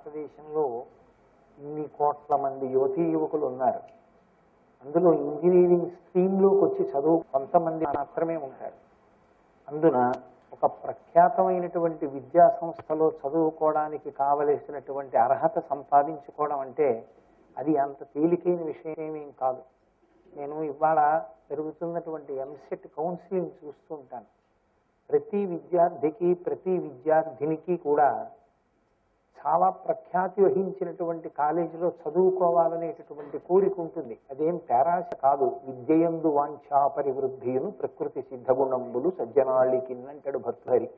భారతదేశంలో ఇన్ని కోట్ల మంది యువతీ యువకులు ఉన్నారు. అందులో ఇంజనీరింగ్ స్ట్రీమ్లోకి వచ్చి చదువు కొంతమంది మాత్రమే ఉంటారు. అందున ఒక ప్రఖ్యాతమైనటువంటి విద్యా సంస్థలో చదువుకోవడానికి కావలసినటువంటి అర్హత సంపాదించుకోవడం అంటే అది అంత తేలికైన విషయమేం కాదు. నేను ఇవాళ జరుగుతున్నటువంటి ఎంసెట్ కౌన్సిలింగ్ చూస్తూ ఉంటాను. ప్రతి విద్యార్థికి ప్రతి విద్యార్థినికి కూడా చాలా ప్రఖ్యాతి వహించినటువంటి కాలేజీలో చదువుకోవాలనేటటువంటి కోరిక ఉంటుంది. అదేం పేరాశ కాదు. విద్యయందు వాంఛా పరివృద్ధియును ప్రకృతి సిద్ధగుణంబులు సజ్జనాళికిన్నంటాడు భర్తహరి.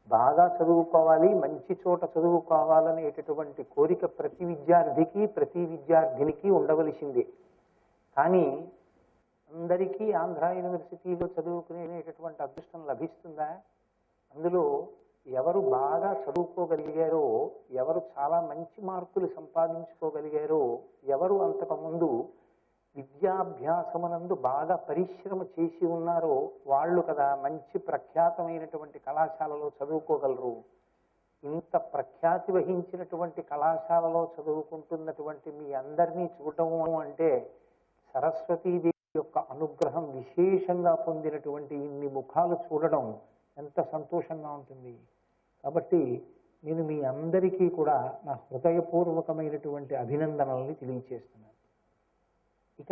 బాగా చదువుకోవాలి, మంచి చోట చదువుకోవాలనేటటువంటి కోరిక ప్రతి విద్యార్థికి ప్రతి విద్యార్థినికి ఉండవలసిందే. కానీ అందరికీ ఆంధ్ర యూనివర్సిటీలో చదువుకునేటటువంటి అదృష్టం లభిస్తుందా? అందులో ఎవరు బాగా చదువుకోగలిగారో, ఎవరు చాలా మంచి మార్కులు సంపాదించుకోగలిగారో, ఎవరు అంతకుముందు విద్యాభ్యాసమునందు బాగా పరిశ్రమ చేసి ఉన్నారో వాళ్ళు కదా మంచి ప్రఖ్యాతమైనటువంటి కళాశాలలో చదువుకోగలరు. ఇంత ప్రఖ్యాతి వహించినటువంటి కళాశాలలో చదువుకుంటున్నటువంటి మీ అందరినీ చూడటము అంటే సరస్వతీదేవి యొక్క అనుగ్రహం విశేషంగా పొందినటువంటి ఇన్ని ముఖాలు చూడడం ఎంత సంతోషంగా ఉంటుంది. కాబట్టి నేను మీ అందరికీ కూడా నా హృదయపూర్వకమైనటువంటి అభినందనల్ని తెలియచేస్తున్నాను. ఇక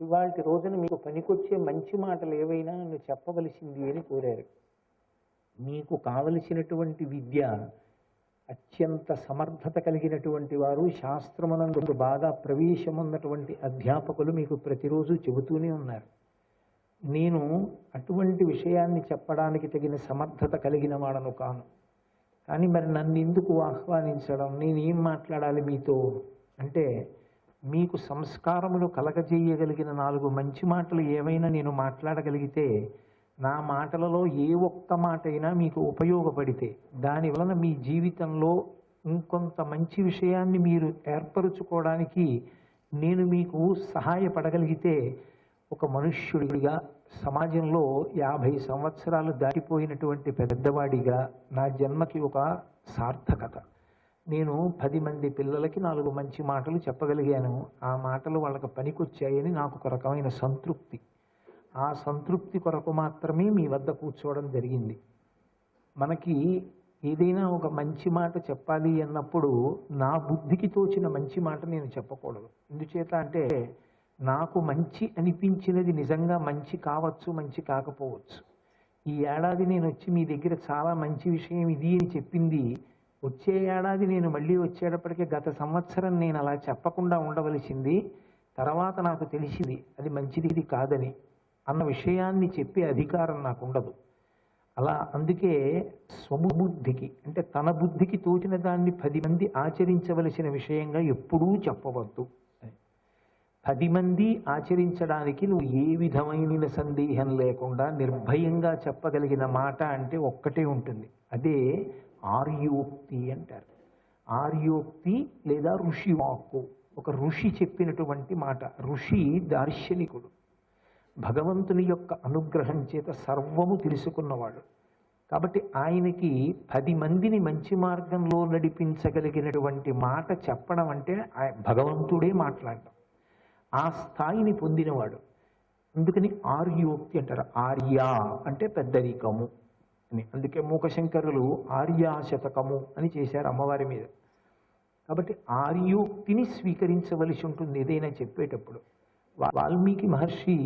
ఇవాళ రోజున మీకు పనికొచ్చే మంచి మాటలు ఏవైనా నన్ను చెప్పవలసింది అని కోరారు. మీకు కావలసినటువంటి విద్య అత్యంత సమర్థత కలిగినటువంటి వారు, శాస్త్రమునందు బాగా ప్రవేశమున్నటువంటి అధ్యాపకులు మీకు ప్రతిరోజు చెబుతూనే ఉన్నారు. నేను అటువంటి విషయాన్ని చెప్పడానికి తగిన సమర్థత కలిగిన వాడను కాను. కానీ మరి నన్ను ఎందుకు ఆహ్వానించడం, నేనేం మాట్లాడాలి మీతో అంటే, మీకు సంస్కారములు కలగజేయగలిగిన 4 మంచి మాటలు ఏవైనా నేను మాట్లాడగలిగితే, నా మాటలలో ఏ ఒక్క మాట అయినా మీకు ఉపయోగపడితే, దాని వలన మీ జీవితంలో ఇంకొంత మంచి విషయాన్ని మీరు ఏర్పరుచుకోవడానికి నేను మీకు సహాయపడగలిగితే, ఒక మనుష్యుడిగా సమాజంలో 50 సంవత్సరాలు దాటిపోయినటువంటి పెద్దవాడిగా నా జన్మకి ఒక సార్థకత. నేను 10 మంది పిల్లలకి 4 మంచి మాటలు చెప్పగలిగాను. ఆ మాటలు వాళ్ళకి పనికొచ్చాయని నాకు ఒక రకమైన సంతృప్తి. ఆ సంతృప్తి కొరకు మాత్రమే మీ వద్ద కూర్చోవడం జరిగింది. మనకి ఏదైనా ఒక మంచి మాట చెప్పాలి అన్నప్పుడు నా బుద్ధికి తోచిన మంచి మాట నేను చెప్పకూడదు. ఎందుచేత అంటే నాకు మంచి అనిపించినది నిజంగా మంచి కావచ్చు, మంచి కాకపోవచ్చు. ఈ ఏడాది నేను వచ్చి మీ దగ్గర చాలా మంచి విషయం ఇది అని చెప్పింది, వచ్చే ఏడాది నేను మళ్ళీ వచ్చేటప్పటికే గత సంవత్సరం నేను అలా చెప్పకుండా ఉండవలసింది. తర్వాత నాకు తెలిసింది అది మంచిది కాదని అన్న విషయాన్ని చెప్పే అధికారం నాకు ఉండదు. అలా అందుకే స్వబుద్ధికి అంటే తన బుద్ధికి తోచిన దాన్ని 10 మంది ఆచరించవలసిన విషయంగా ఎప్పుడూ చెప్పవద్దు. 10 మంది ఆచరించడానికి నువ్వు ఏ విధమైన సందేహం లేకుండా నిర్భయంగా చెప్పగలిగిన మాట అంటే ఒక్కటే ఉంటుంది. అదే ఆర్యోక్తి అంటారు. ఆర్యోక్తి లేదా ఋషి వాక్కు. ఒక ఋషి చెప్పినటువంటి మాట. ఋషి దార్శనికుడు, భగవంతుని యొక్క అనుగ్రహం చేత సర్వము తెలుసుకున్నవాడు. కాబట్టి ఆయనకి 10 మందిని మంచి మార్గంలో నడిపించగలిగినటువంటి మాట చెప్పడం అంటే భగవంతుడే మాట్లాడటం. ఆ స్థాయిని పొందినవాడు. అందుకని ఆర్యోక్తి అంటారు. ఆర్య అంటే పెద్దరికము అని. అందుకే మూకశంకరులు ఆర్యాశతకము అని చేశారు అమ్మవారి మీద. కాబట్టి ఆర్యోక్తిని స్వీకరించవలసి ఉంటుంది ఏదైనా చెప్పేటప్పుడు. వాల్మీకి మహర్షి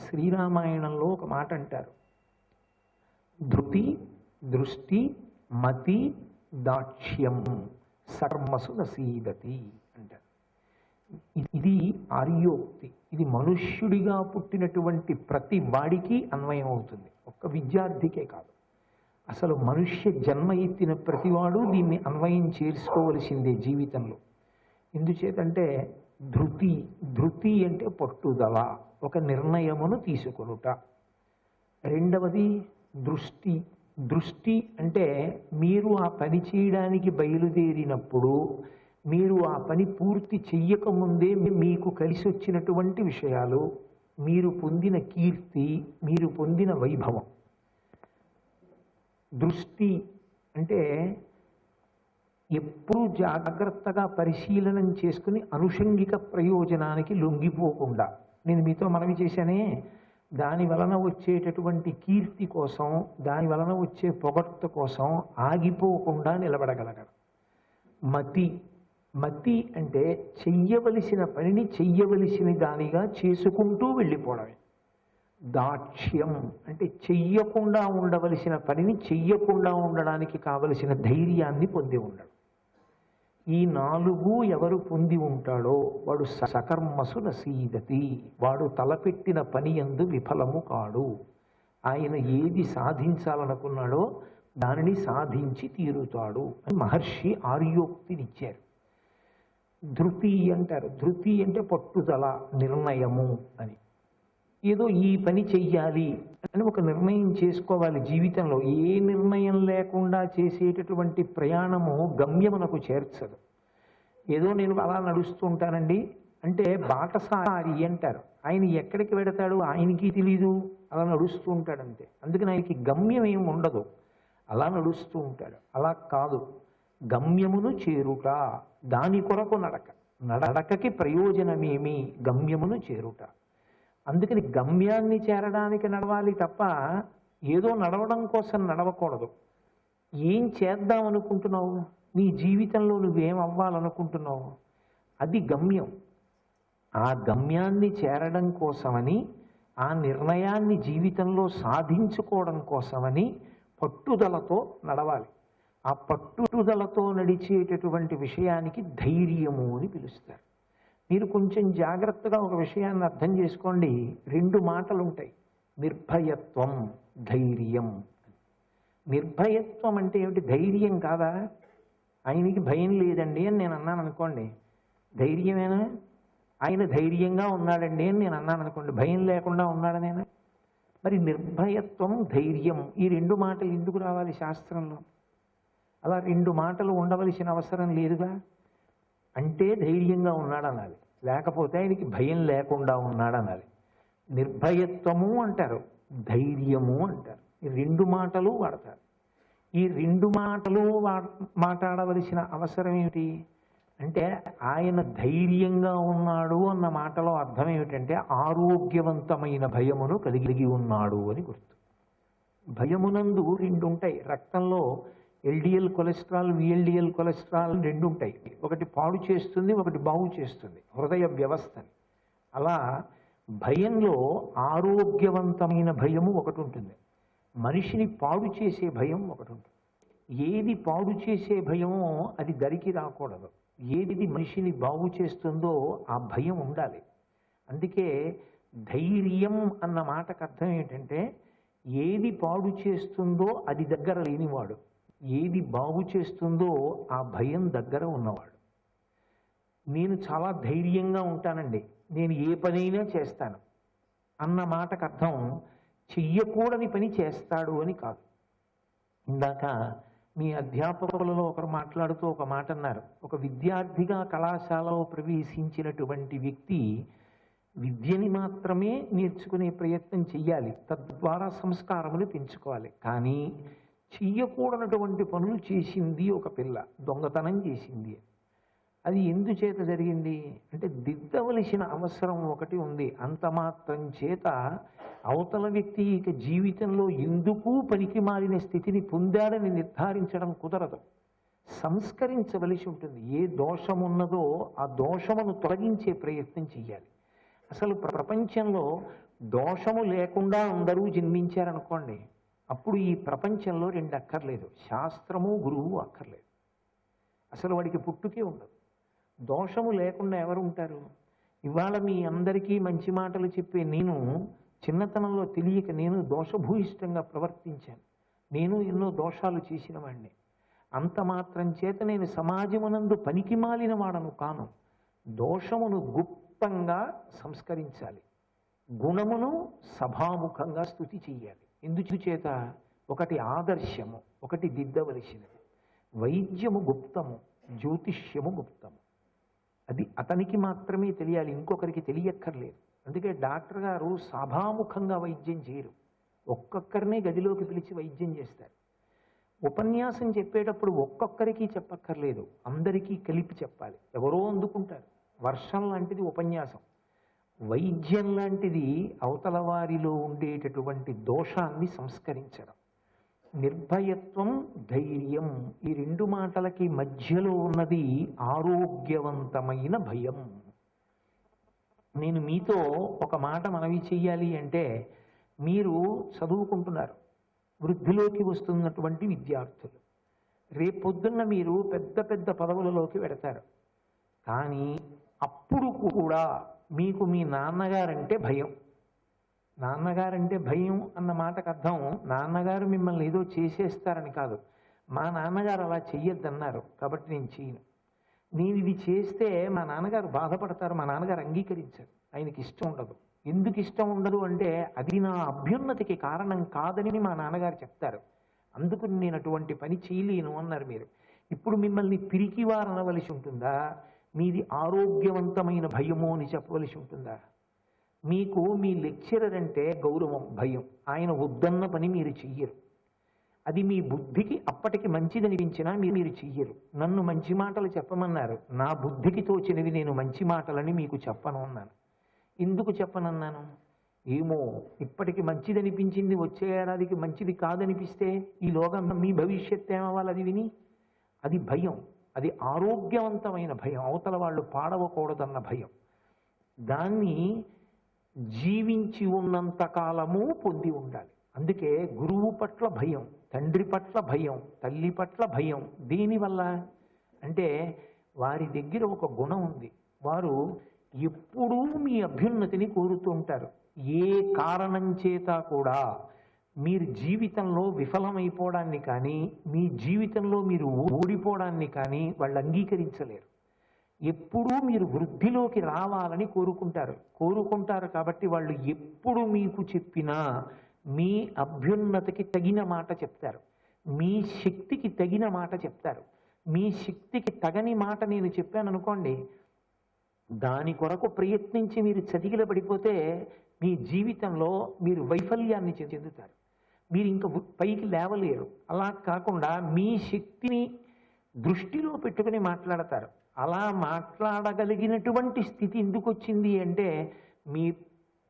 శ్రీరామాయణంలో ఒక మాట అంటారు. ధృతి దృష్టి మతి దాక్ష్యం సర్మసు నసీదతి అంటారు. ఇది ఆర్యోక్తి. ఇది మనుష్యుడిగా పుట్టినటువంటి ప్రతి వాడికి అన్వయం అవుతుంది, ఒక్క విద్యార్థికే కాదు. అసలు మనుష్య జన్మ ఎత్తిన ప్రతివాడు దీన్ని అన్వయం చేసుకోవలసిందే జీవితంలో. ఎందుచేతంటే ధృతి అంటే పట్టుదల, ఒక నిర్ణయమును తీసుకొనుట. రెండవది దృష్టి అంటే మీరు ఆ పని చేయడానికి బయలుదేరినప్పుడు మీరు ఆ పని పూర్తి చెయ్యకముందే మీకు కలిసి వచ్చినటువంటి విషయాలు, మీరు పొందిన కీర్తి, మీరు పొందిన వైభవం. దృష్టి అంటే ఎప్పుడూ జాగ్రత్తగా పరిశీలనం చేసుకుని అనుషంగిక ప్రయోజనానికి లొంగిపోకుండా, నేను మీతో మనవి చేశానే, దాని వలన వచ్చేటటువంటి కీర్తి కోసం, దాని వలన వచ్చే పొగడ్త కోసం ఆగిపోకుండా నిలబడగలగడం. మతి, మతి అంటే చెయ్యవలసిన పనిని చెయ్యవలసిన దానిగా చేసుకుంటూ వెళ్ళిపోవడమే. దాక్ష్యం అంటే చెయ్యకుండా ఉండవలసిన పనిని చెయ్యకుండా ఉండడానికి కావలసిన ధైర్యాన్ని పొంది ఉండడం. ఈ 4 ఎవరు పొంది ఉంటాడో వాడు సకర్మసు నసీదతి, వాడు తలపెట్టిన పని యందు విఫలము కాడు. ఆయన ఏది సాధించాలనుకున్నాడో దానిని సాధించి తీరుతాడు అని మహర్షి ఆర్యోక్తినిచ్చారు. ధృతి అంటారు. ధృతి అంటే పట్టుదల, నిర్ణయము అని. ఏదో ఈ పని చెయ్యాలి అని ఒక నిర్ణయం చేసుకోవాలి జీవితంలో. ఏ నిర్ణయం లేకుండా చేసేటటువంటి ప్రయాణము గమ్యమునకు చేర్చదు. ఏదో నేను అలా నడుస్తూ ఉంటానండి అంటే బాటసారి అంటారు. ఆయన ఎక్కడికి వెడతాడు ఆయనకి తెలీదు, అలా నడుస్తూ ఉంటాడు అంతే. అందుకని ఆయనకి గమ్యం ఏమి ఉండదు, అలా నడుస్తూ ఉంటాడు. అలా కాదు, గమ్యమును చేరుట, దాని కొరకు నడక. నడకకి ప్రయోజనమేమి? గమ్యమును చేరుట. అందుకని గమ్యాన్ని చేరడానికి నడవాలి తప్ప ఏదో నడవడం కోసం నడవకూడదు. ఏం చేద్దాం అనుకుంటున్నావు, నీ జీవితంలో నువ్వేం అవ్వాలనుకుంటున్నావు, అది గమ్యం. ఆ గమ్యాన్ని చేరడం కోసమని, ఆ నిర్ణయాన్ని జీవితంలో సాధించుకోవడం కోసమని పట్టుదలతో నడవాలి. ఆ పట్టుదలతో నడిచేటటువంటి విషయానికి ధైర్యము అని పిలుస్తారు. మీరు కొంచెం జాగ్రత్తగా ఒక విషయాన్ని అర్థం చేసుకోండి. 2 మాటలు ఉంటాయి, నిర్భయత్వం, ధైర్యం. నిర్భయత్వం అంటే ఏమిటి? ధైర్యం కాదా? ఆయనకి భయం లేదండి అని నేను అన్నాను అనుకోండి, ధైర్యమేనా? ఆయన ధైర్యంగా ఉన్నాడండి అని నేను అన్నాను అనుకోండి, భయం లేకుండా ఉన్నాడనేనా? మరి నిర్భయత్వం, ధైర్యం, ఈ 2 మాటలు ఎందుకు రావాలి శాస్త్రంలో? అలా 2 మాటలు ఉండవలసిన అవసరం లేదుగా. అంటే ధైర్యంగా ఉన్నాడనాలి, లేకపోతే ఆయనకి భయం లేకుండా ఉన్నాడనాలి. నిర్భయత్వము అంటారు, ధైర్యము అంటారు. ఈ 2 మాటలు వాడతారు. ఈ 2 మాటలు మాట్లాడవలసిన అవసరం ఏమిటి అంటే, ఆయన ధైర్యంగా ఉన్నాడు అన్న మాటలో అర్థం ఏమిటంటే ఆరోగ్యవంతమైన భయమును కలిగి ఉన్నాడు అని గుర్తు. భయమునందు 2 ఉంటాయి. రక్తంలో ఎల్డిఎల్ కొలెస్ట్రాల్, విఎల్డిఎల్ కొలెస్ట్రాల్ 2 ఉంటాయి. ఒకటి పాడు చేస్తుంది, ఒకటి బాగు చేస్తుంది హృదయ వ్యవస్థని. అలా భయంలో ఆరోగ్యవంతమైన భయము ఒకటి ఉంటుంది, మనిషిని పాడు చేసే భయం ఒకటి ఉంటుంది. ఏది పాడు చేసే భయమో అది దరికి రాకూడదు, ఏది మనిషిని బాగు చేస్తుందో ఆ భయం ఉండాలి. అందుకే ధైర్యం అన్న మాటకు అర్థం ఏంటంటే, ఏది పాడు చేస్తుందో అది దగ్గర లేనివాడు, ఏది బాగు చేస్తుందో ఆ భయం దగ్గర ఉన్నవాడు. నేను చాలా ధైర్యంగా ఉంటానండి, నేను ఏ పనైనా చేస్తాను అన్న మాటకు అర్థం చెయ్యకూడని పని చేస్తాడు అని కాదు. ఇందాక మీ అధ్యాపకులలో ఒకరు మాట్లాడుతూ ఒక మాట అన్నారు. ఒక విద్యార్థిగా కళాశాలలో ప్రవేశించినటువంటి వ్యక్తి విద్యని మాత్రమే నేర్చుకునే ప్రయత్నం చెయ్యాలి, తద్వారా సంస్కారములు పెంచుకోవాలి. కానీ చెయ్యకూడనటువంటి పనులు చేసింది ఒక పిల్ల, దొంగతనం చేసింది. అది ఎందుచేత జరిగింది అంటే దిద్దవలసిన అవసరం ఒకటి ఉంది. అంత మాత్రం చేత అవతల వ్యక్తి ఇక జీవితంలో ఎందుకు పనికి మారిన స్థితిని పొందాడని నిర్ధారించడం కుదరదు. సంస్కరించవలసి ఉంటుంది. ఏ దోషమున్నదో ఆ దోషమును తొలగించే ప్రయత్నం చెయ్యాలి. అసలు ప్రపంచంలో దోషము లేకుండా అందరూ జన్మించారనుకోండి, అప్పుడు ఈ ప్రపంచంలో 2 అక్కర్లేదు, శాస్త్రము గురువు అక్కర్లేదు. అసలు వాడికి పుట్టుకే ఉండదు. దోషము లేకుండా ఎవరు ఉంటారు? ఇవాళ మీ అందరికీ మంచి మాటలు చెప్పే నేను చిన్నతనంలో తెలియక నేను దోషభూయిష్టంగా ప్రవర్తించాను. నేను ఎన్నో దోషాలు చేసిన వాడిని. అంత మాత్రం చేత నేను సమాజమునందు పనికి మాలిన వాడను కాను. దోషమును గుప్తంగా సంస్కరించాలి, గుణమును సభాముఖంగా స్తుతి చెయ్యాలి. ఎందుచేత? ఒకటి ఆదర్శము, ఒకటి దిద్దవలసినది. వైద్యము గుప్తము, జ్యోతిష్యము గుప్తము. అది అతనికి మాత్రమే తెలియాలి, ఇంకొకరికి తెలియక్కర్లేదు. అందుకే డాక్టర్ గారు సభాముఖంగా వైద్యం చేయరు, ఒక్కొక్కరినే గదిలోకి పిలిచి వైద్యం చేస్తారు. ఉపన్యాసం చెప్పేటప్పుడు ఒక్కొక్కరికి చెప్పక్కర్లేదు, అందరికీ కలిపి చెప్పాలి. ఎవరో అందుకుంటారు. వర్షం లాంటిది ఉపన్యాసం. వైద్యం లాంటిది అవతల వారిలో ఉండేటటువంటి దోషాన్ని సంస్కరించడం. నిర్భయత్వం, ధైర్యం, ఈ రెండు మాటలకి మధ్యలో ఉన్నది ఆరోగ్యవంతమైన భయం. నేను మీతో ఒక మాట మనవి చెయ్యాలి అంటే, మీరు చదువుకుంటున్నారు, వృద్ధిలోకి వస్తున్నటువంటి విద్యార్థులు. రేపొద్దున్న మీరు పెద్ద పెద్ద పదవులలోకి వెడతారు. కానీ అప్పుడు కూడా మీకు మీ నాన్నగారంటే భయం. నాన్నగారంటే భయం అన్న మాటకు అర్థం నాన్నగారు మిమ్మల్ని ఏదో చేసేస్తారని కాదు. మా నాన్నగారు అలా చెయ్యొద్దన్నారు కాబట్టి నేను చేయను. నేను ఇది చేస్తే మా నాన్నగారు బాధపడతారు, మా నాన్నగారు అంగీకరించారు, ఆయనకి ఇష్టం ఉండదు. ఎందుకు ఇష్టం ఉండదు అంటే అది నా అభ్యున్నతికి కారణం కాదని మా నాన్నగారు చెప్తారు, అందుకు నేను అటువంటి పని చేయలేను అన్నారు మీరు. ఇప్పుడు మిమ్మల్ని పిరికివారు అనవలసి ఉంటుందా, మీది ఆరోగ్యవంతమైన భయము అని చెప్పవలసి ఉంటుందా? మీకు మీ లెక్చరర్ అంటే గౌరవం, భయం. ఆయన వద్దన్న పని మీరు చెయ్యరు. అది మీ బుద్ధికి అప్పటికి మంచిదనిపించినా మీరు చెయ్యరు. నన్ను మంచి మాటలు చెప్పమన్నారు, నా బుద్ధికి తోచినవి నేను మంచి మాటలని మీకు చెప్పను అన్నాను. ఎందుకు చెప్పనన్నాను? ఏమో ఇప్పటికి మంచిదనిపించింది, వచ్చే ఏడాదికి మంచిది కాదనిపిస్తే ఈలోగా మీ భవిష్యత్తు ఏమవ్వాలి అది విని? అది భయం. అది ఆరోగ్యవంతమైన భయం, అవతల వాళ్ళు పాడవకూడదన్న భయం. దాన్ని జీవించి ఉన్నంత కాలము పొంది ఉండాలి. అందుకే గురువు పట్ల భయం, తండ్రి పట్ల భయం, తల్లి పట్ల భయం. దీనివల్ల అంటే వారి దగ్గర ఒక గుణం ఉంది, వారు ఎప్పుడూ మీ అభ్యున్నతిని కోరుతూ ఉంటారు. ఏ కారణం చేత కూడా మీరు జీవితంలో విఫలమైపోవడాన్ని కానీ, మీ జీవితంలో మీరు ఓడిపోవడాన్ని కానీ వాళ్ళు అంగీకరించలేరు. ఎప్పుడూ మీరు వృద్ధిలోకి రావాలని కోరుకుంటారు కాబట్టి వాళ్ళు ఎప్పుడు మీకు చెప్పినా మీ అభ్యున్నతికి తగిన మాట చెప్తారు, మీ శక్తికి తగిన మాట చెప్తారు. మీ శక్తికి తగని మాట నేను చెప్పాను అనుకోండి, దాని కొరకు ప్రయత్నించి మీరు చతికిల పడిపోతే మీ జీవితంలో మీరు వైఫల్యాన్ని చెందుతారు, మీరు ఇంకా పైకి లేవలేరు. అలా కాకుండా మీ శక్తిని దృష్టిలో పెట్టుకుని మాట్లాడతారు. అలా మాట్లాడగలిగినటువంటి స్థితి ఎందుకు వచ్చింది అంటే మీ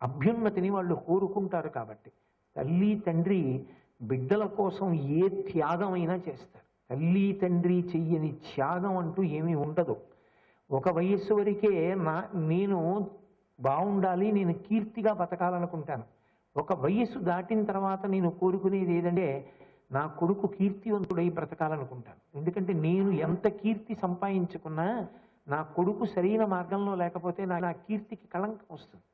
అభ్యున్నతిని వాళ్ళు కోరుకుంటారు కాబట్టి. తల్లి తండ్రి బిడ్డల కోసం ఏ త్యాగమైనా చేస్తారు. తల్లి తండ్రి చెయ్యని త్యాగం అంటూ ఏమీ ఉండదు. ఒక వయస్సు వరకే నేను బాగుండాలి, నేను కీర్తిగా బతకాలనుకుంటాను. ఒక వయస్సు దాటిన తర్వాత నేను కోరుకునేది ఏదంటే నా కొడుకు కీర్తివంతుడై బ్రతకాలనుకుంటాను. ఎందుకంటే నేను ఎంత కీర్తి సంపాదించుకున్నా నా కొడుకు సరైన మార్గంలో లేకపోతే నా కీర్తికి కళంకం వస్తుంది.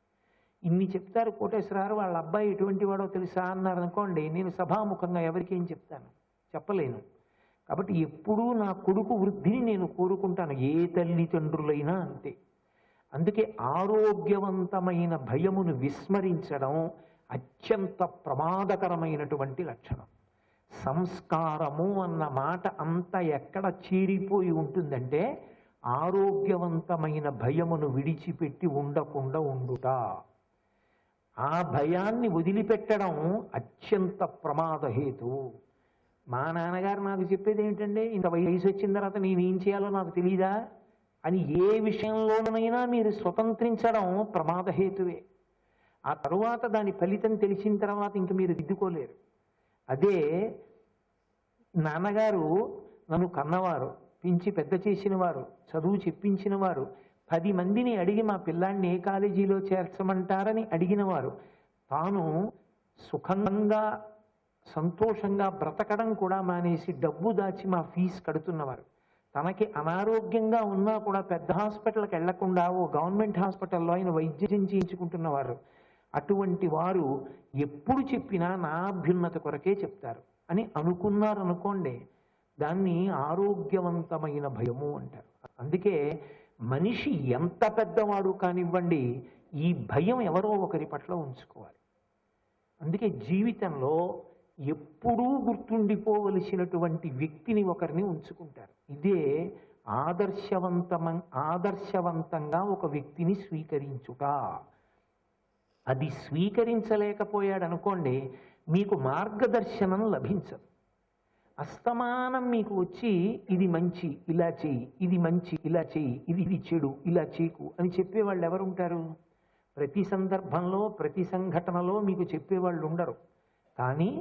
ఇన్ని చెప్తారు కోటేశ్వరరావు, వాళ్ళ అబ్బాయి ఎటువంటి వాడో తెలుసా అన్నారు అనుకోండి, నేను సభాముఖంగా ఎవరికి ఏం చెప్తాను? చెప్పలేను. కాబట్టి ఎప్పుడూ నా కొడుకు వృద్ధిని నేను కోరుకుంటాను, ఏ తల్లిదండ్రులైనా అంతే. అందుకే ఆరోగ్యవంతమైన భయమును విస్మరించడం అత్యంత ప్రమాదకరమైనటువంటి లక్షణం. సంస్కారము అన్న మాట అంతా ఎక్కడ చేరిపోయి ఉంటుందంటే ఆరోగ్యవంతమైన భయమును విడిచిపెట్టి ఉండకుండా ఉండుట. ఆ భయాన్ని వదిలిపెట్టడం అత్యంత ప్రమాదహేతు. మా నాన్నగారు నాకు చెప్పేది ఏంటంటే, ఇంత వయసు వచ్చిన తర్వాత నేనేం చేయాలో నాకు తెలియదా అని ఏ విషయంలోనైనా మీరు స్వతంత్రించడం ప్రమాదహేతువే. ఆ తరువాత దాని ఫలితం తెలిసిన తర్వాత ఇంక మీరు దిద్దుకోలేరు. అదే నాన్నగారు నన్ను కన్నవారు, పెంచి పెద్ద చేసిన వారు, చదువు చెప్పించిన వారు, 10 మందిని అడిగి మా పిల్లాన్ని ఏ కాలేజీలో చేర్చమంటారని అడిగిన వారు, తాను సుఖంగా సంతోషంగా బ్రతకడం కూడా మానేసి డబ్బు దాచి మా ఫీజు కడుతున్నవారు, తనకి అనారోగ్యంగా ఉన్నా కూడా పెద్ద హాస్పిటల్కి వెళ్లకుండా ఓ గవర్నమెంట్ హాస్పిటల్లో ఆయన వైద్యం చేయించుకుంటున్నవారు. అటువంటి వారు ఎప్పుడు చెప్పినా నా అభ్యున్నత కొరకే చెప్తారు అని అనుకున్నారనుకోండి, దాన్ని ఆరోగ్యవంతమైన భయము అంటారు. అందుకే మనిషి ఎంత పెద్దవాడు కానివ్వండి, ఈ భయం ఎవరో ఒకరి పట్ల ఉంచుకోవాలి. అందుకే జీవితంలో ఎప్పుడూ గుర్తుండిపోవలసినటువంటి వ్యక్తిని ఒకరిని ఉంచుకుంటారు. ఇదే ఆదర్శవంతంగా ఒక వ్యక్తిని స్వీకరించుట. అది స్వీకరించలేకపోయాడు అనుకోండి, మీకు మార్గదర్శనం లభించదు. అస్తమానం మీకు వచ్చి ఇది మంచి ఇలా చెయ్యి, ఇది మంచి ఇలా చెయ్యి, ఇది చెడు ఇలా చేయకు అని చెప్పేవాళ్ళు ఎవరుంటారు? ప్రతి సందర్భంలో ప్రతి సంఘటనలో మీకు చెప్పేవాళ్ళు ఉండరు. కానీ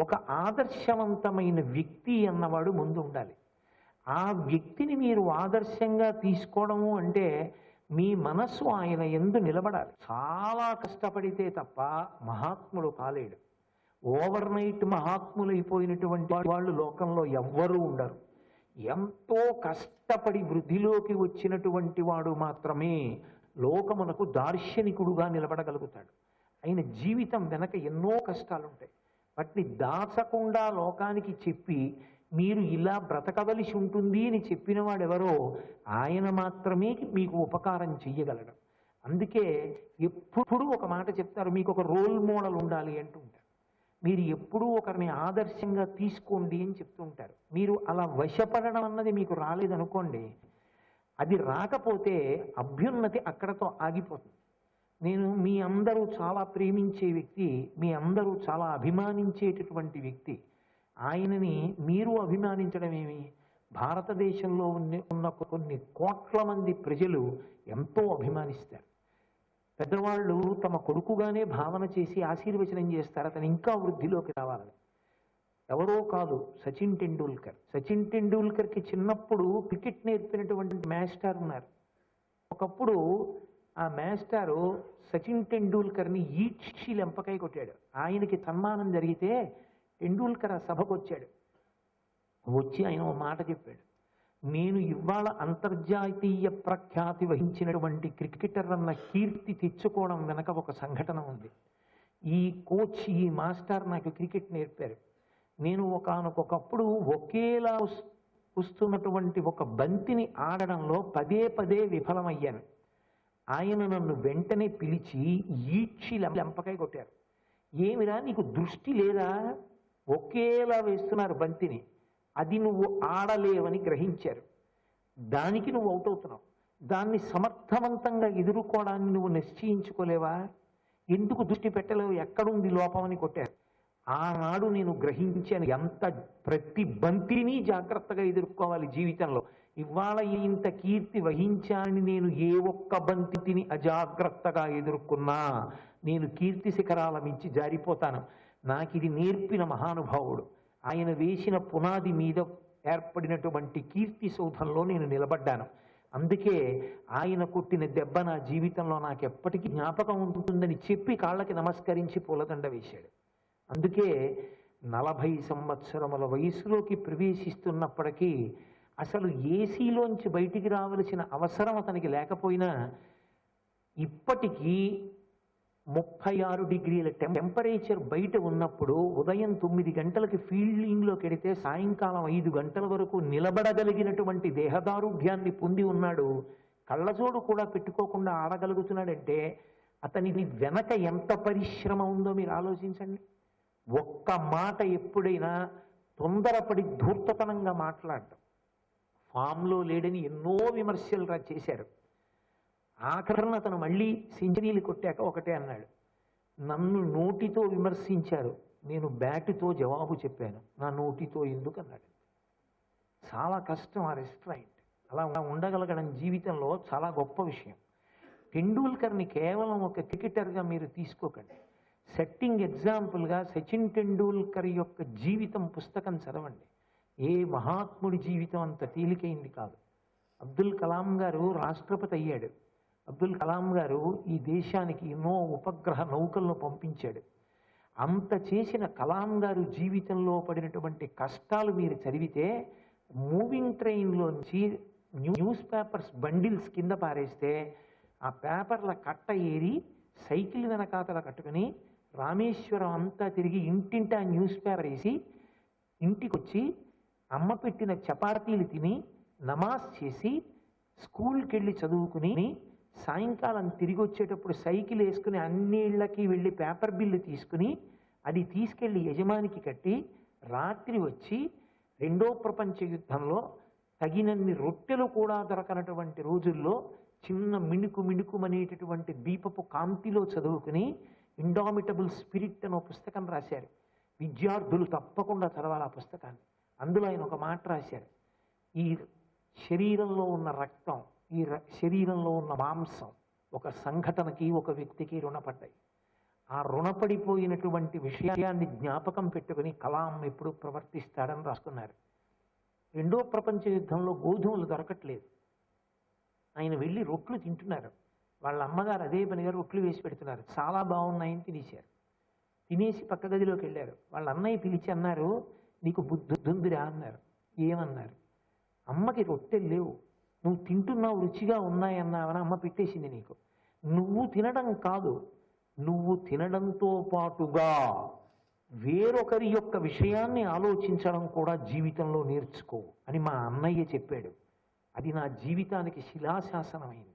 ఒక ఆదర్శవంతమైన వ్యక్తి అన్నవాడు ముందు ఉండాలి. ఆ వ్యక్తిని మీరు ఆదర్శంగా తీసుకోవడము అంటే మీ మనస్సు ఆయన యందు నిలబడాలి. చాలా కష్టపడితే తప్ప మహాత్ముడు కాలేడు. ఓవర్ నైట్ మహాత్ములైపోయినటువంటి వాళ్ళు లోకంలో ఎవ్వరూ ఉండరు. ఎంతో కష్టపడి వృద్ధిలోకి వచ్చినటువంటి వాడు మాత్రమే లోకమునకు దార్శనికుడుగా నిలబడగలుగుతాడు. ఆయన జీవితం వెనక ఎన్నో కష్టాలుంటాయి. వాటిని దాచకుండా లోకానికి చెప్పి మీరు ఇలా బ్రతకవలసి ఉంటుంది అని చెప్పిన వాడెవరో ఆయన మాత్రమే మీకు ఉపకారం చెయ్యగలడు. అందుకే ఎప్పుడు ఒక మాట చెప్తారు, మీకు ఒక రోల్ మోడల్ ఉండాలి అంటుంటారు. మీరు ఎప్పుడూ ఒకరిని ఆదర్శంగా తీసుకోండి అని చెప్తుంటారు. మీరు అలా వశపడడం అన్నది మీకు రాలేదనుకోండి, అది రాకపోతే అభ్యున్నతి అక్కడతో ఆగిపోతుంది. నేను మీ అందరూ చాలా ప్రేమించే వ్యక్తి, మీ అందరూ చాలా అభిమానించేటటువంటి వ్యక్తి. ఆయనని మీరు అభిమానించడం ఏమి? భారతదేశంలో ఉన్న కొన్ని కోట్ల మంది ప్రజలు ఎంతో అభిమానిస్తారు. పెద్దవాళ్ళు తమ కొడుకుగానే భావన చేసి ఆశీర్వచనం చేస్తారు అతను ఇంకా వృద్ధిలోకి రావాలని. ఎవరో కాదు, సచిన్ టెండూల్కర్. సచిన్ టెండూల్కర్కి చిన్నప్పుడు క్రికెట్ నేర్పినటువంటి మాస్టర్ ఉన్నారు. ఒకప్పుడు ఆ మాస్టారు సచిన్ టెండూల్కర్ని ఈడ్చి లెంపకాయ కొట్టాడు. ఆయనకి సన్మానం జరిగితే టెండూల్కర్ ఆ సభకు వచ్చాడు. వచ్చి ఆయన ఒక మాట చెప్పాడు, నేను ఇవాళ అంతర్జాతీయ ప్రఖ్యాతి వహించినటువంటి క్రికెటర్ అన్న కీర్తి తెచ్చుకోవడం వెనక ఒక సంఘటన ఉంది. ఈ కోచ్, ఈ మాస్టర్ నాకు క్రికెట్ నేర్పారు. నేను ఒకనకొకప్పుడు ఒకేలా వస్తున్నటువంటి ఒక బంతిని ఆడడంలో పదే పదే విఫలమయ్యాను. ఆయన నన్ను వెంటనే పిలిచి ఈడ్చి లెంపకాయ కొట్టారు. ఏమిరా నీకు దృష్టి లేదా? ఒకేలా వేస్తున్నారు బంతిని, అది నువ్వు ఆడలేవని గ్రహించారు. దానికి నువ్వు అవుట్ అవుతున్నావు. దాన్ని సమర్థవంతంగా ఎదుర్కోవడాన్ని నువ్వు నిశ్చయించుకోలేవా? ఎందుకు దృష్టి పెట్టలేవు? ఎక్కడుంది లోపం అని కొట్టారు. ఆనాడు నేను గ్రహించాను, ఎంత ప్రతి బంతిని జాగ్రత్తగా ఎదుర్కోవాలి జీవితంలో. ఇవాళ ఇంత కీర్తి వహించాలని నేను ఏ ఒక్క బంతిని అజాగ్రత్తగా ఎదుర్కొన్నా నేను కీర్తి శిఖరాల మించి జారిపోతాను. నాకు ఇది నేర్పిన మహానుభావుడు. ఆయన వేసిన పునాది మీద ఏర్పడినటువంటి కీర్తి సౌధంలో నేను నిలబడ్డాను. అందుకే ఆయన కొట్టిన దెబ్బ నా జీవితంలో నాకు ఎప్పటికీ జ్ఞాపకం ఉంటుందని చెప్పి కాళ్ళకి నమస్కరించి పూలదండ వేశాడు. అందుకే 40 సంవత్సరముల వయసులోకి ప్రవేశిస్తున్నప్పటికీ అసలు ఏసీలోంచి బయటికి రావలసిన అవసరం అతనికి లేకపోయినా ఇప్పటికీ 36 డిగ్రీల టెంపరేచర్ బయట ఉన్నప్పుడు ఉదయం 9 గంటలకి ఫీల్డింగ్లోకి వెడితే సాయంకాలం 5 గంటల వరకు నిలబడగలిగినటువంటి దేహదారుఢ్యాన్ని పొంది ఉన్నాడు. కళ్ళజోడు కూడా పెట్టుకోకుండా ఆడగలుగుతున్నాడంటే అతనికి వెనక ఎంత పరిశ్రమ ఉందో మీరు ఆలోచించండి. ఒక్క మాట ఎప్పుడైనా తొందరపడి ధూర్తతనంగా మాట్లాడటం, ఫామ్లో లేడని ఎన్నో విమర్శలు చేశారు. ఆఖరణ అతను మళ్ళీ సెంచరీలు కొట్టాక ఒకటే అన్నాడు, నన్ను నోటితో విమర్శించారు, నేను బ్యాటుతో జవాబు చెప్పాను, నా నోటితో ఎందుకు అన్నాడు. చాలా కష్టం ఆ రెస్ట్రైంట్. అలా ఉండగలగడం జీవితంలో చాలా గొప్ప విషయం. టెండూల్కర్ని కేవలం ఒక క్రికెటర్గా మీరు తీసుకోకండి. సెట్టింగ్ ఎగ్జాంపుల్గా సచిన్ టెండూల్కర్ యొక్క జీవితం పుస్తకం చదవండి. ఏ మహాత్ముడి జీవితం అంత తేలికైంది కాదు. అబ్దుల్ కలాం గారు రాష్ట్రపతి అయ్యాడు. అబ్దుల్ కలాం గారు ఈ దేశానికి ఎన్నో ఉపగ్రహ నౌకలను పంపించాడు. అంత చేసిన కలాం గారు జీవితంలో పడినటువంటి కష్టాలు మీరు చదివితే, మూవింగ్ ట్రైన్లోంచి న్యూస్ పేపర్స్ బండిల్స్ కింద పారేస్తే ఆ పేపర్ల కట్ట ఏరి సైకిల్ వెనకాతల కట్టుకుని రామేశ్వరం అంతా తిరిగి ఇంటింటా న్యూస్ పేపర్ వేసి ఇంటికి వచ్చి అమ్మ పెట్టిన చపాతీలు తిని నమాజ్ చేసి స్కూల్కి వెళ్ళి చదువుకుని సాయంకాలం తిరిగి వచ్చేటప్పుడు సైకిల్ వేసుకుని అన్ని ఇళ్ళకి వెళ్ళి పేపర్ బిల్లు తీసుకుని అది తీసుకెళ్ళి యజమానికి కట్టి రాత్రి వచ్చి రెండో ప్రపంచ యుద్ధంలో తగినన్ని రొట్టెలు కూడా దొరకనటువంటి రోజుల్లో చిన్న మిణుకుమనేటటువంటి దీపపు కాంతిలో చదువుకుని ఇండామిటబుల్ స్పిరిట్ అనే పుస్తకం రాశారు. విద్యార్థులు తప్పకుండా చదవాలి ఆ పుస్తకాన్ని. అందులో ఆయన ఒక మాట రాశారు, ఈ శరీరంలో ఉన్న రక్తం, ఈ శరీరంలో ఉన్న మాంసం ఒక సంఘటనకి, ఒక వ్యక్తికి రుణపడ్డాయి. ఆ రుణపడిపోయినటువంటి విషయాన్ని జ్ఞాపకం పెట్టుకుని కలాం ఎప్పుడు ప్రవర్తిస్తాడని రాసుకున్నారు. రెండో ప్రపంచ యుద్ధంలో గోధుమలు దొరకట్లేదు. ఆయన వెళ్ళి రొట్లు తింటున్నారు. వాళ్ళ అమ్మగారు అదే పనిగా రొట్లు వేసి పెడుతున్నారు. చాలా బాగున్నాయని తినేశారు. తినేసి పక్క గదిలోకి వెళ్ళారు. వాళ్ళ అన్నయ్య పిలిచి అన్నారు, నీకు బుద్ధుందిరా అన్నారు. ఏమన్నారు? అమ్మకి రొట్టెలు లేవు, నువ్వు తింటున్నావు, రుచిగా ఉన్నాయన్నావని అమ్మ పెట్టేసింది నీకు. నువ్వు తినడం కాదు, నువ్వు తినడంతో పాటుగా వేరొకరి యొక్క విషయాన్ని ఆలోచించడం కూడా జీవితంలో నేర్చుకో అని మా అన్నయ్య చెప్పాడు. అది నా జీవితానికి శిలాశాసనమైంది.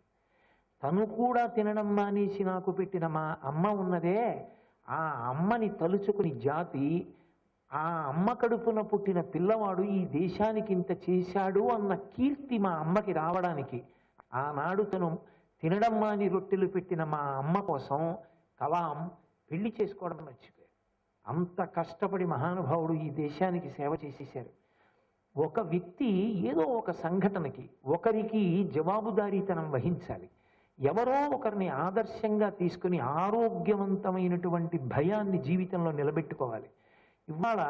తను కూడా తినడం మానేసి నాకు పెట్టిన మా అమ్మ ఉన్నదే, ఆ అమ్మని తలుచుకుని జాతి, ఆ అమ్మ కడుపున పుట్టిన పిల్లవాడు ఈ దేశానికి ఇంత చేశాడు అన్న కీర్తి మా అమ్మకి రావడానికి ఆనాడు తను తినడం మాని రొట్టెలు పెట్టిన మా అమ్మ కోసం కలాం పెళ్లి చేసుకోవడం మర్చిపోయాడు. అంత కష్టపడి మహానుభావుడు ఈ దేశానికి సేవ చేసేశారు. ఒక వ్యక్తి ఏదో ఒక సంఘటనకి ఒకరికి జవాబుదారీతనం వహించాలి. ఎవరో ఒకరిని ఆదర్శంగా తీసుకుని ఆరోగ్యవంతమైనటువంటి భయాన్ని జీవితంలో నిలబెట్టుకోవాలి. ఇవాళ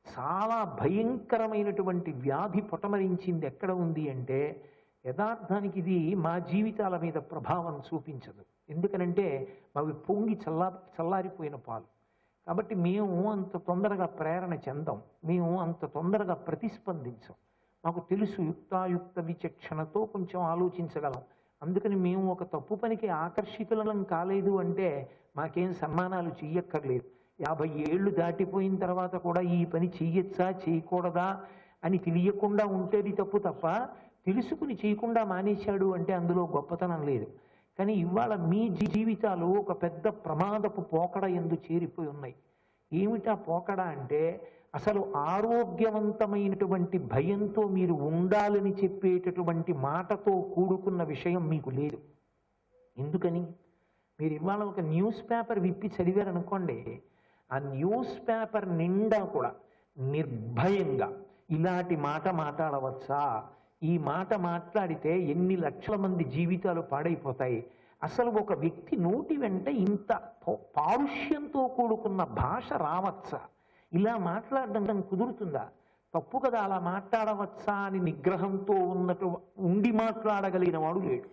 చాలా భయంకరమైనటువంటి వ్యాధి పొటమరించింది ఎక్కడ ఉంది అంటే, యథార్థానికి ఇది మా జీవితాల మీద ప్రభావం చూపించదు. ఎందుకనంటే అవి పొంగి చల్లారిపోయిన పాలు. కాబట్టి మేము అంత తొందరగా ప్రేరణ చెందాం, మేము అంత తొందరగా ప్రతిస్పందించాం. మాకు తెలుసు, యుక్తాయుక్త విచక్షణతో కొంచెం ఆలోచించగలం. అందుకని మేము ఒక తప్పు పనికి ఆకర్షితులం కాలేదు అంటే మాకేం సన్మానాలు చెయ్యక్కర్లేదు. 50 ఏళ్ళు దాటిపోయిన తర్వాత కూడా ఈ పని చెయ్యొచ్చా చేయకూడదా అని తెలియకుండా ఉంటేది తప్పు తప్ప, తెలుసుకుని చేయకుండా మానేశాడు అంటే అందులో గొప్పతనం లేదు. కానీ ఇవాళ మీ జీవితాలు ఒక పెద్ద ప్రమాదపు పోకడ ఎందు చేరిపోయి ఉన్నాయి. ఏమిటా పోకడ అంటే, అసలు ఆరోగ్యవంతమైనటువంటి భయంతో మీరు ఉండాలని చెప్పేటటువంటి మాటతో కూడుకున్న విషయం మీకు లేదు. ఎందుకని? మీరు ఇవాళ ఒక న్యూస్ పేపర్ విప్పి చదివారనుకోండి, ఆ న్యూస్ పేపర్ నిండా కూడా నిర్భయంగా ఇలాంటి మాట మాట్లాడవచ్చా, ఈ మాట మాట్లాడితే ఎన్ని లక్షల మంది జీవితాలు పాడైపోతాయి, అసలు ఒక వ్యక్తి నోటి వెంట ఇంత పారుష్యంతో కూడుకున్న భాష రావచ్చా, ఇలా మాట్లాడడం కుదురుతుందా, తప్పు కదా అలా మాట్లాడవచ్చా అని నిగ్రహంతో ఉండి మాట్లాడగలిగిన వాడు లేడు.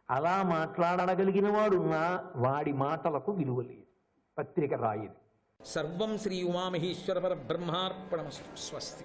అలా మాట్లాడగలిగిన వాడున్నా వాడి మాటలకు విలువ లేదు. పత్రిక రాయదు. సర్వం శ్రీ ఉమామహేశ్వర పరబ్రహ్మార్పణమస్తు. స్వస్తి.